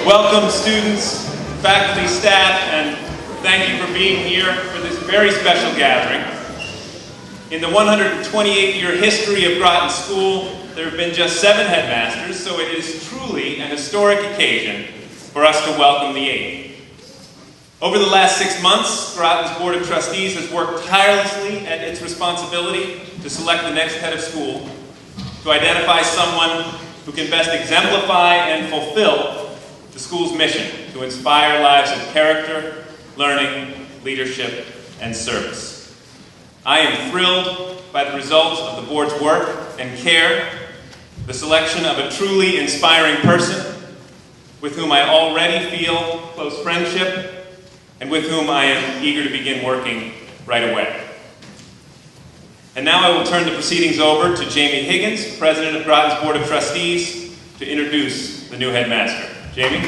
Welcome, students, faculty, staff, and thank you for being here for this very special gathering. In the 128-year history of Groton School, there have been just 7 headmasters, so it is truly an historic occasion for us to welcome the 8th. Over the last 6 months, Groton's Board of Trustees has worked tirelessly at its responsibility to select the next head of school, to identify someone who can best exemplify and fulfill the school's mission to inspire lives of character, learning, leadership, and service. I am thrilled by the results of the board's work and care, the selection of a truly inspiring person with whom I already feel close friendship and with whom I am eager to begin working right away. And now I will turn the proceedings over to Jamie Higgins, President of Groton's Board of Trustees, to introduce the new headmaster. Jamie?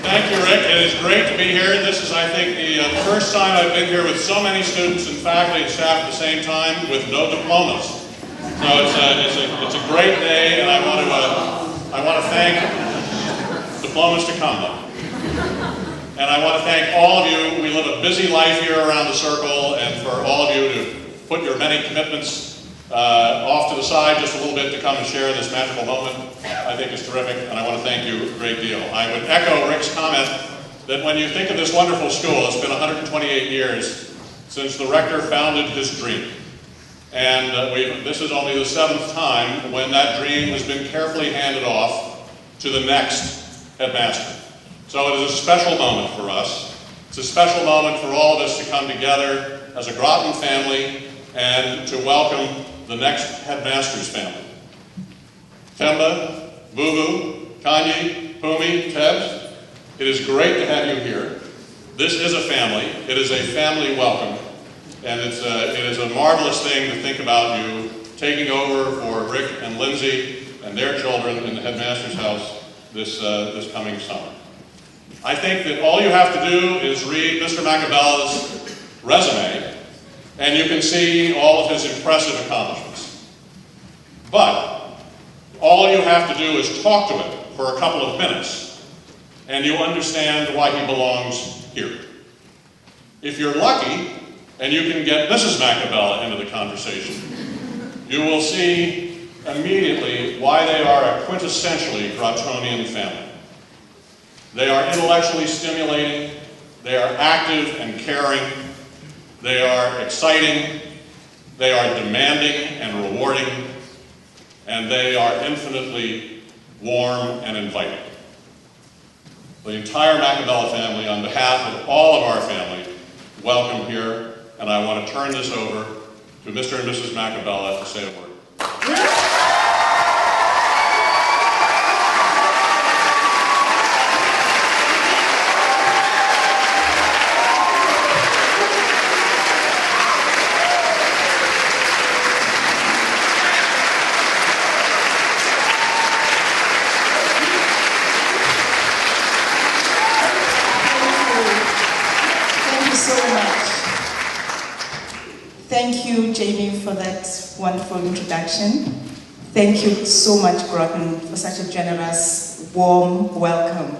Thank you, Rick. It is great to be here. This is, I think, the first time I've been here with so many students and faculty and staff at the same time with no diplomas. So it's a great day, and I want to thank diplomas to come, though. And I want to thank all of you. We live a busy life here around the circle, and for all of you to put your many commitments off to the side just a little bit to come and share this magical moment, I think is terrific, and I want to thank you a great deal. I would echo Rick's comment that when you think of this wonderful school, it's been 128 years since the rector founded his dream. And this is only the 7th time when that dream has been carefully handed off to the next headmaster. So it is a special moment for us. It's a special moment for all of us to come together as a Groton family and to welcome the next headmaster's family. Temba, Vuvu, Kanyi, Pumi, Tebs, it is great to have you here. This is a family. It is a family welcome. And it is a marvelous thing to think about you taking over for Rick and Lindsay and their children in the headmaster's house this coming summer. I think that all you have to do is read Mr. Macabella's resume, and you can see all of his impressive accomplishments. But all you have to do is talk to him for a couple of minutes, and you understand why he belongs here. If you're lucky, and you can get Mrs. Macabella into the conversation, you will see immediately why they are a quintessentially Grotonian family. They are intellectually stimulating, they are active and caring, they are exciting, they are demanding and rewarding, and they are infinitely warm and inviting. The entire Macabella family, on behalf of all of our family, welcome here, and I want to turn this over to Mr. and Mrs. Macabella to say a word. Thank you, Jamie, for that wonderful introduction. Thank you so much, Groton, for such a generous, warm welcome.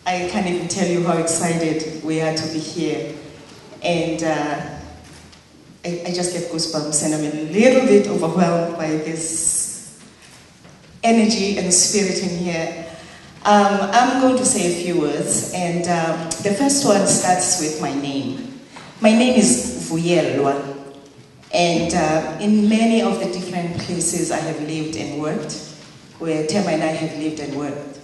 I can't even tell you how excited we are to be here. And I just get goosebumps, and I'm a little bit overwhelmed by this energy and spirit in here. I'm going to say a few words, and the first one starts with my name. My name is Vuyelwa, and in many of the different places I have lived and worked, where Tema and I have lived and worked,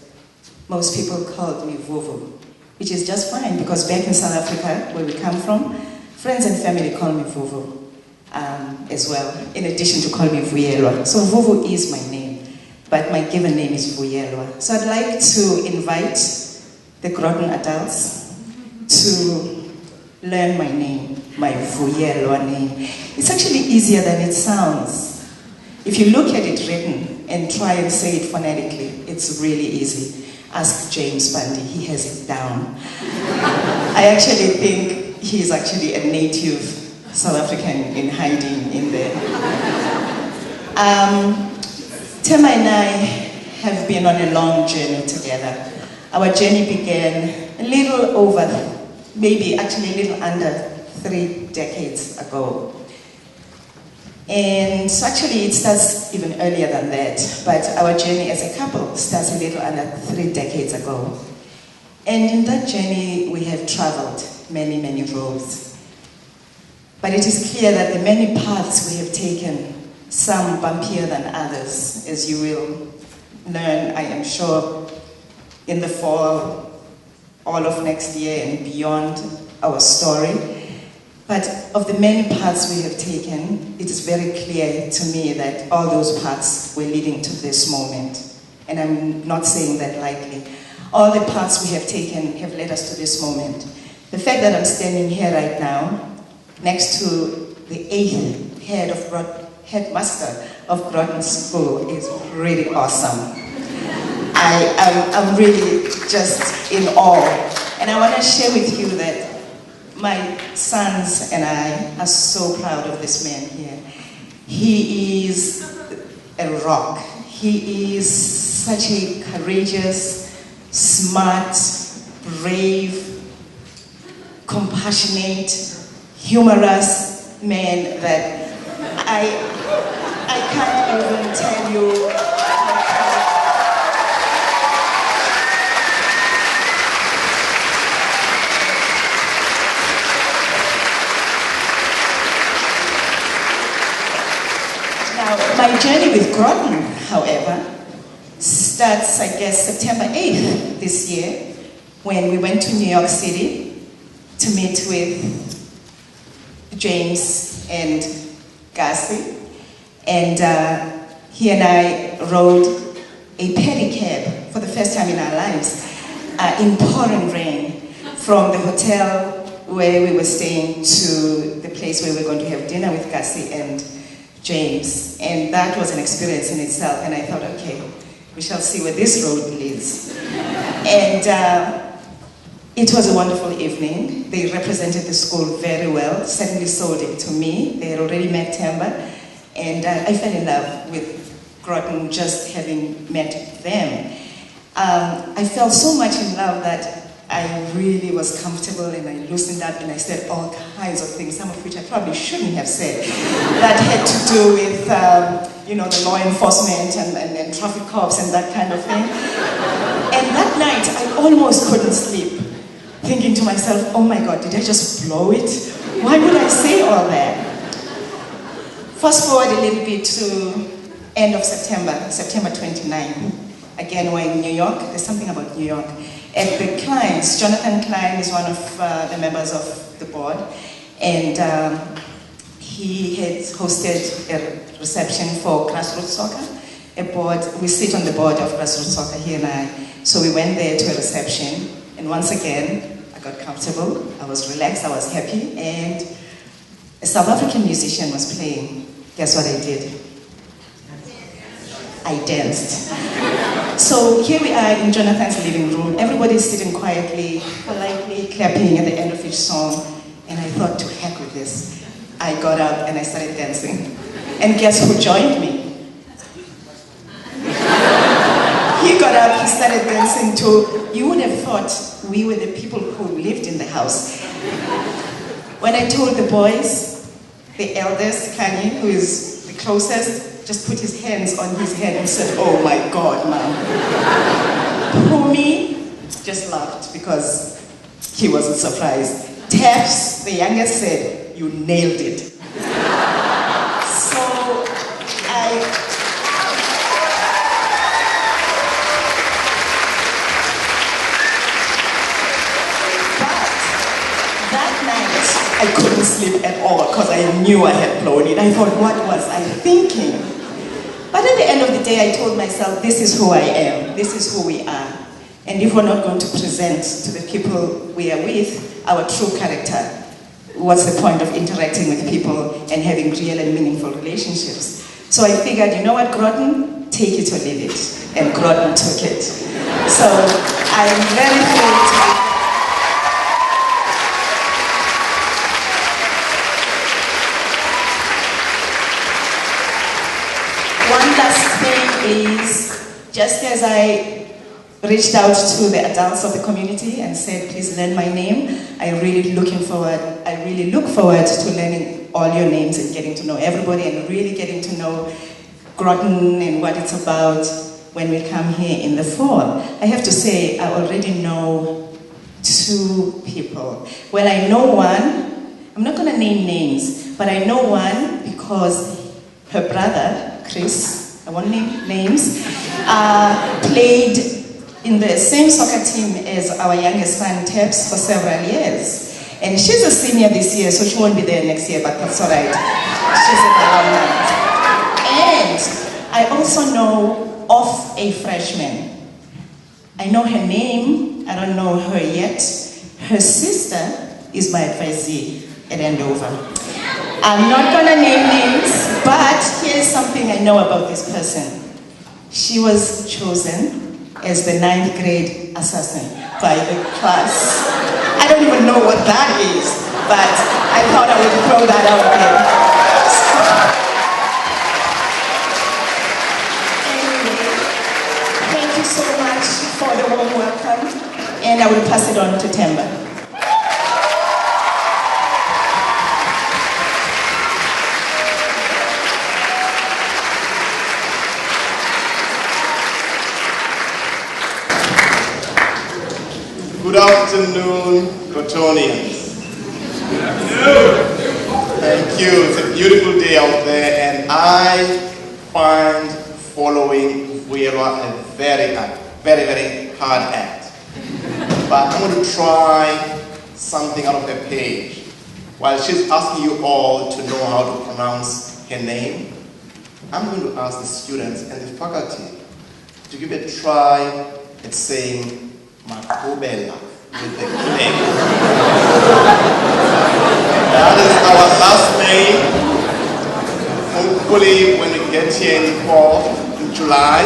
most people called me Vuvu, which is just fine, because back in South Africa, where we come from, friends and family call me Vuvu as well, in addition to calling me Vuyelwa. So Vuvu is my name, but my given name is Vuyelwa. So I'd like to invite the Groton adults to learn my name, my Vuyelwa name. It's actually easier than it sounds. If you look at it written and try and say it phonetically, it's really easy. ask James Bundy, he has it down. I actually think he's actually a native South African in hiding in there. Tema and I have been on a long journey together. Our journey began a little over, maybe actually a little under 3 decades ago. And so actually it starts even earlier than that, but our journey as a couple starts a little under 3 decades ago. And in that journey we have traveled many, many roads. But it is clear that the many paths we have taken, some bumpier than others, as you will learn, I am sure, in the fall, all of next year and beyond our story. But of the many paths we have taken, it is very clear to me that all those paths were leading to this moment. And I'm not saying that lightly. All the paths we have taken have led us to this moment. The fact that I'm standing here right now, next to the 8th headmaster of GrotonSchool, is really awesome. I'm really just in awe. And I want to share with you that my sons and I are so proud of this man here. He is a rock. He is such a courageous, smart, brave, compassionate, humorous man that I can't even tell you. My journey with Groton, however, starts, I guess, September 8th this year, when we went to New York City to meet with James and Gussie. And he and I rode a pedicab for the first time in our lives in pouring rain from the hotel where we were staying to the place where we were going to have dinner with Gussie and James, and that was an experience in itself, and I thought, okay, we shall see where this road leads. And it was a wonderful evening. They represented the school very well, certainly sold it to me. They had already met Temba, and I fell in love with Groton just having met them. I felt so much in love that I really was comfortable, and I loosened up and I said all kinds of things, some of which I probably shouldn't have said, that had to do with the law enforcement and traffic cops and that kind of thing. And that night I almost couldn't sleep, thinking to myself, oh my God, did I just blow it? Why would I say all that? Fast forward a little bit to end of September 29th. Again, we're in New York. There's something about New York. And the Kleins, Jonathan Klein is one of the members of the board, and he had hosted a reception for grassroots soccer. We sit on the board of grassroots soccer, he and I. So we went there to a reception, and once again, I got comfortable, I was relaxed, I was happy, and a South African musician was playing. Guess what I did? I danced. So here we are in Jonathan's living room. Everybody's sitting quietly, politely clapping at the end of each song. And I thought, to heck with this. I got up and I started dancing. And guess who joined me? He got up, he started dancing too. You would have thought we were the people who lived in the house. When I told the boys, the eldest, Kanye, who is the closest, just put his hands on his head and said, oh my God, Mom. Pumi just laughed because he wasn't surprised. Taps, the youngest, said, you nailed it. So I couldn't sleep at all because I knew I had blown it. I thought, what was I thinking? But at the end of the day, I told myself, this is who I am. This is who we are. And if we're not going to present to the people we are with our true character, what's the point of interacting with people and having real and meaningful relationships? So I figured, you know what, Groton? take it or leave it, and Groton took it. So I'm very thrilled to be. One last thing is, just as I reached out to the adults of the community and said, please learn my name, I really look forward to learning all your names and getting to know everybody and really getting to know Groton and what it's about when we come here in the fall. I have to say, I already know 2 people. Well, I know one, I'm not going to name names, but I know one because her brother, Chris, I won't name names, played in the same soccer team as our youngest son, Tebs, for several years. And she's a senior this year, so she won't be there next year, but that's all right. She's an alumni. And I also know of a freshman. I know her name, I don't know her yet. Her sister is my advisee at Andover. I'm not gonna name names, but here's something I know about this person. She was chosen as the 9th grade assassin by the class. I don't even know what that is, but I thought I would throw that out there. Anyway, thank you so much for the warm welcome, and I will pass it on to Temba. Good afternoon, Grotonians. Thank you. It's a beautiful day out there, and I find following Vera a very hard act. But I'm going to try something out of her page. While she's asking you all to know how to pronounce her name, I'm going to ask the students and the faculty to give a try at saying Makobela with the name. That is our last name. Hopefully when we get here in the fall, in July,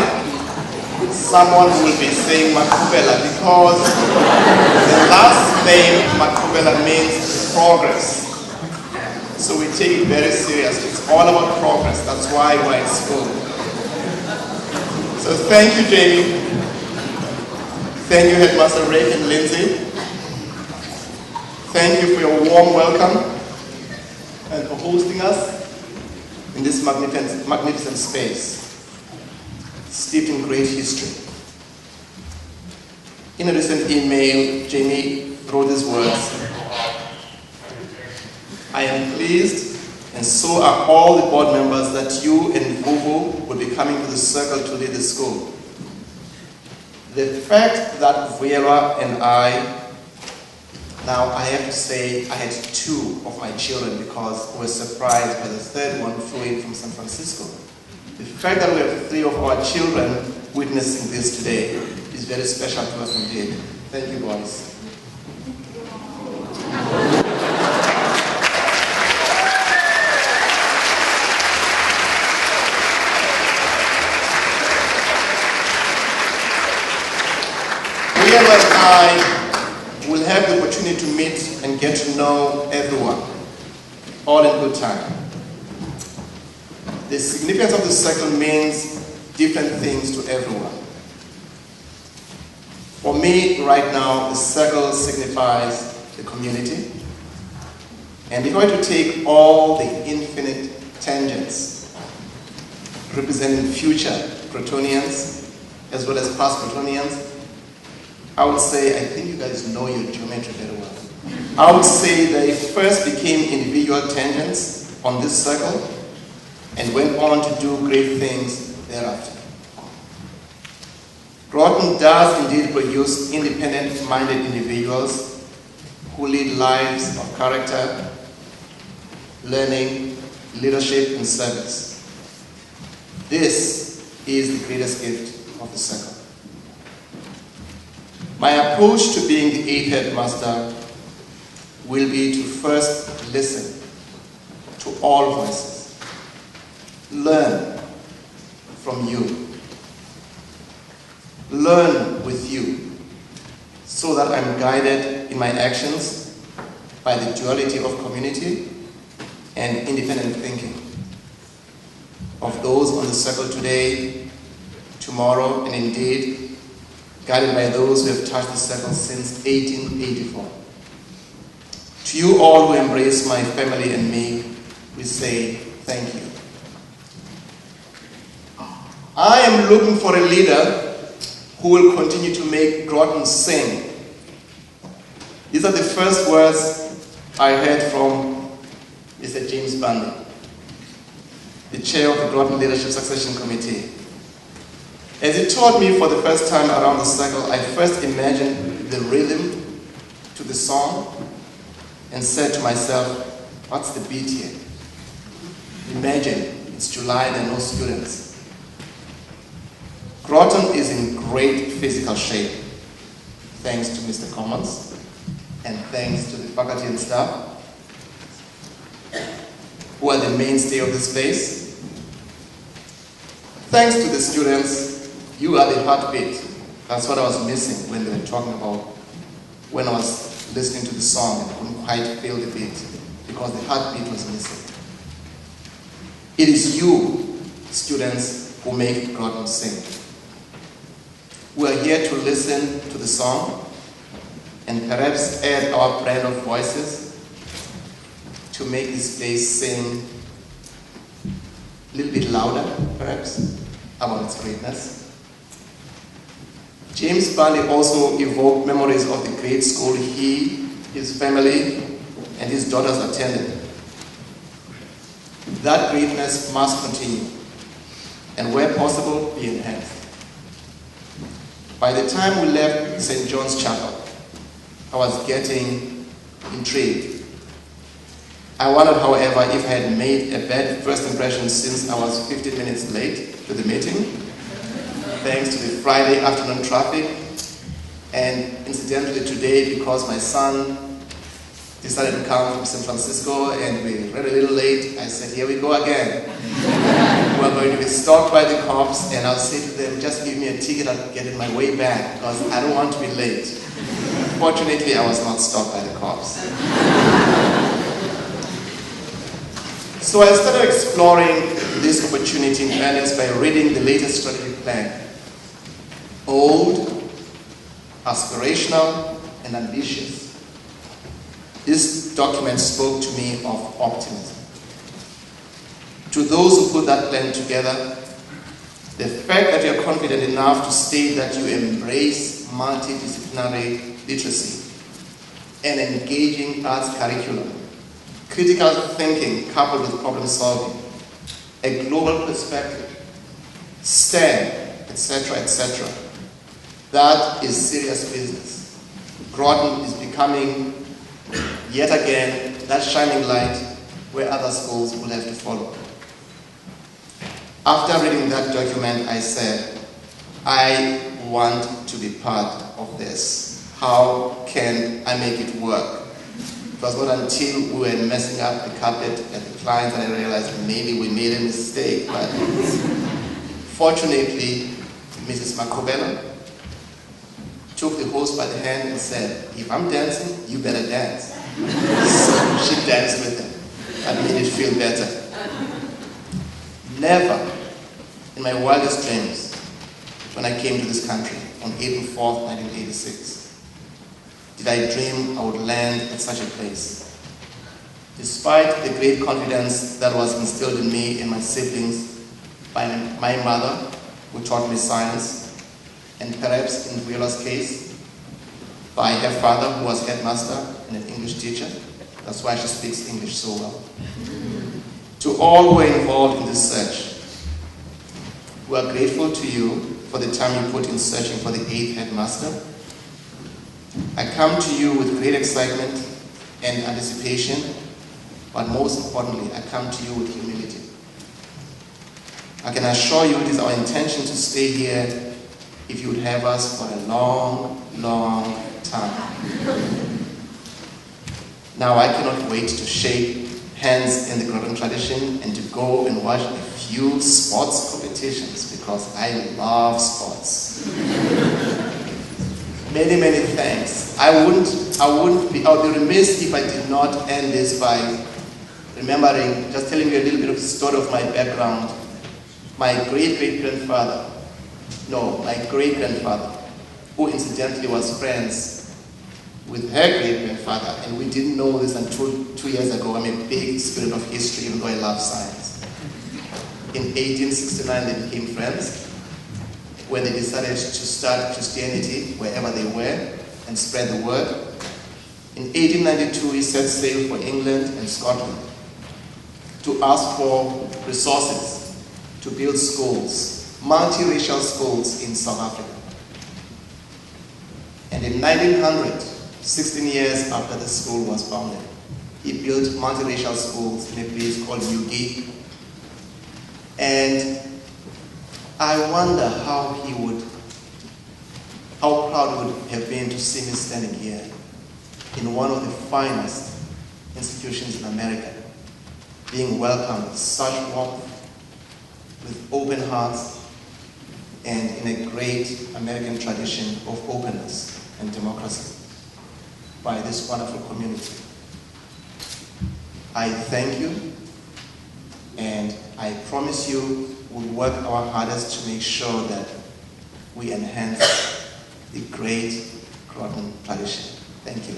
someone will be saying Makobela because the last name Makobela means progress. So we take it very seriously. It's all about progress. That's why we're in school. So thank you, Jamie. Thank you, Headmaster Rick and Lindsay. Thank you for your warm welcome and for hosting us in this magnificent space, steeped in great history. In a recent email, Jamie wrote these words: I am pleased, and so are all the board members, that you and Bobo will be coming to the circle to lead the school. The fact that Vera and now I have to say I had 2 of my children because we were surprised by the 3rd one flew in from San Francisco. The fact that we have 3 of our children witnessing this today is very special to us indeed. Thank you, boys. Vera and I will have the opportunity to meet and get to know everyone, all in good time. The significance of the circle means different things to everyone. For me, right now, the circle signifies the community. And if I were to take all the infinite tangents representing future Grotonians, as well as past Grotonians, I would say, I think you guys know your geometry very well. I would say they first became individual tangents on this circle and went on to do great things thereafter. Groton does indeed produce independent-minded individuals who lead lives of character, learning, leadership, and service. This is the greatest gift of the circle. My approach to being the 8th headmaster will be to first listen to all voices, learn from you, learn with you so that I'm guided in my actions by the duality of community and independent thinking of those on the circle today, tomorrow, and indeed guided by those who have touched the circle since 1884. To you all who embrace my family and me, we say thank you. I am looking for a leader who will continue to make Groton sing. These are the first words I heard from Mr. James Bundy, the chair of the Groton Leadership Succession Committee. As he taught me for the first time around the circle, I first imagined the rhythm to the song and said to myself, what's the beat here? Imagine, it's July, there are no students. Groton is in great physical shape, thanks to Mr. Commons, and thanks to the faculty and staff, who are the mainstay of this space. Thanks to the students, you are the heartbeat. That's what I was missing when they were talking about, when I was listening to the song and couldn't quite feel the beat, because the heartbeat was missing. It is you, students, who make Groton sing. We are here to listen to the song and perhaps add our brand of voices to make this place sing a little bit louder, perhaps, about its greatness. James Bundy also evoked memories of the great school he, his family, and his daughters attended. That greatness must continue, and where possible, be enhanced. By the time we left St. John's Chapel, I was getting intrigued. I wondered, however, if I had made a bad first impression since I was 15 minutes late to the meeting, thanks to the Friday afternoon traffic, and incidentally today, because my son decided to come from San Francisco and we ran a little late, I said, here we go again. We're going to be stopped by the cops, and I'll say to them, just give me a ticket, I'll get it my way back, because I don't want to be late. Fortunately, I was not stopped by the cops. So I started exploring this opportunity in earnest by reading the latest strategic plan. Old, aspirational, and ambitious. This document spoke to me of optimism. To those who put that plan together, the fact that you're confident enough to state that you embrace multidisciplinary literacy and engaging arts curriculum, critical thinking coupled with problem solving, a global perspective, STEM, etc., etc. That is serious business. Groton is becoming, yet again, that shining light where other schools will have to follow. After reading that document, I said, I want to be part of this. How can I make it work? It was not until we were messing up the carpet at the client that I realized maybe we made a mistake. But fortunately, Mrs. Macobello took the host by the hand and said, if I'm dancing, you better dance. So she danced with him. That made it feel better. Never in my wildest dreams, when I came to this country on April 4th, 1986, did I dream I would land at such a place. Despite the great confidence that was instilled in me and my siblings by my mother, who taught me science, and perhaps in Viola's case, by her father, who was headmaster and an English teacher. That's why she speaks English so well. To all who were involved in this search, we are grateful to you for the time you put in searching for the 8th headmaster. I come to you with great excitement and anticipation, but most importantly, I come to you with humility. I can assure you it is our intention to stay here if you would have us for a long, long time. Now I cannot wait to shake hands in the Groton tradition and to go and watch a few sports competitions competitions because I love sports. Many, many thanks. I would be remiss if I did not end this by remembering, just telling you a little bit of the story of my background. My great-great-grandfather, who incidentally was friends with her great-grandfather, and we didn't know this until 2 years ago. I'm a big student of history, even though I love science. In 1869, they became friends when they decided to start Christianity wherever they were and spread the word. In 1892, he set sail for England and Scotland to ask for resources to build schools, multiracial schools in South Africa. And in 1900, 16 years after the school was founded, he built multiracial schools in a place called Ugi. And I wonder how proud he would have been to see me standing here in one of the finest institutions in America, being welcomed with such warmth, with open hearts, and in a great American tradition of openness and democracy by this wonderful community. I thank you, and I promise you we'll work our hardest to make sure that we enhance the great Groton tradition. Thank you.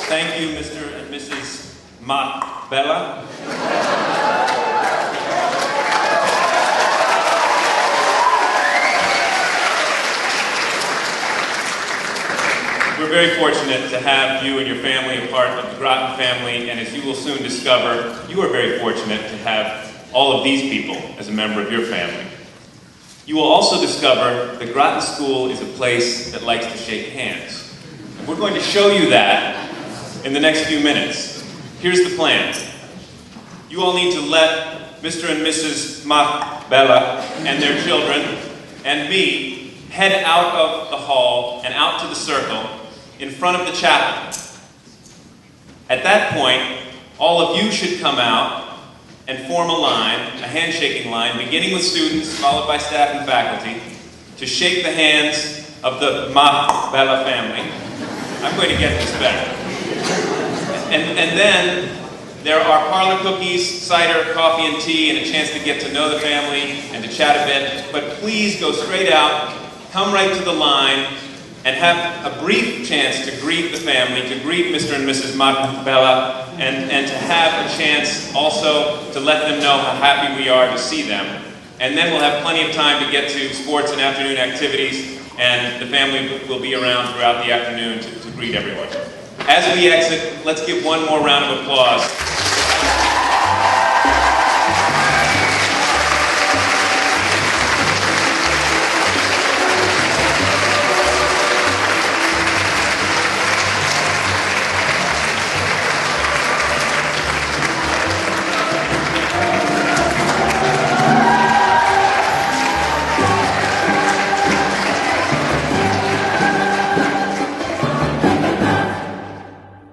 Thank you, Mr. and Mrs. Bella. We're very fortunate to have you and your family a part of the Groton family, and as you will soon discover, you are very fortunate to have all of these people as a member of your family. You will also discover that Groton School is a place that likes to shake hands. And we're going to show you that in the next few minutes. Here's the plan. You all need to let Mr. and Mrs. Bella and their children and me head out of the hall and out to the circle in front of the chapel. At that point, all of you should come out and form a line, a handshaking line, beginning with students, followed by staff and faculty, to shake the hands of the Bella family. I'm going to get this better. And then there are parlor cookies, cider, coffee, and tea, and a chance to get to know the family and to chat a bit. But please go straight out, come right to the line, and have a brief chance to greet the family, to greet Mr. and Mrs. Bella, and to have a chance also to let them know how happy we are to see them. And then we'll have plenty of time to get to sports and afternoon activities, and the family will be around throughout the afternoon to greet everyone. As we exit, let's give one more round of applause.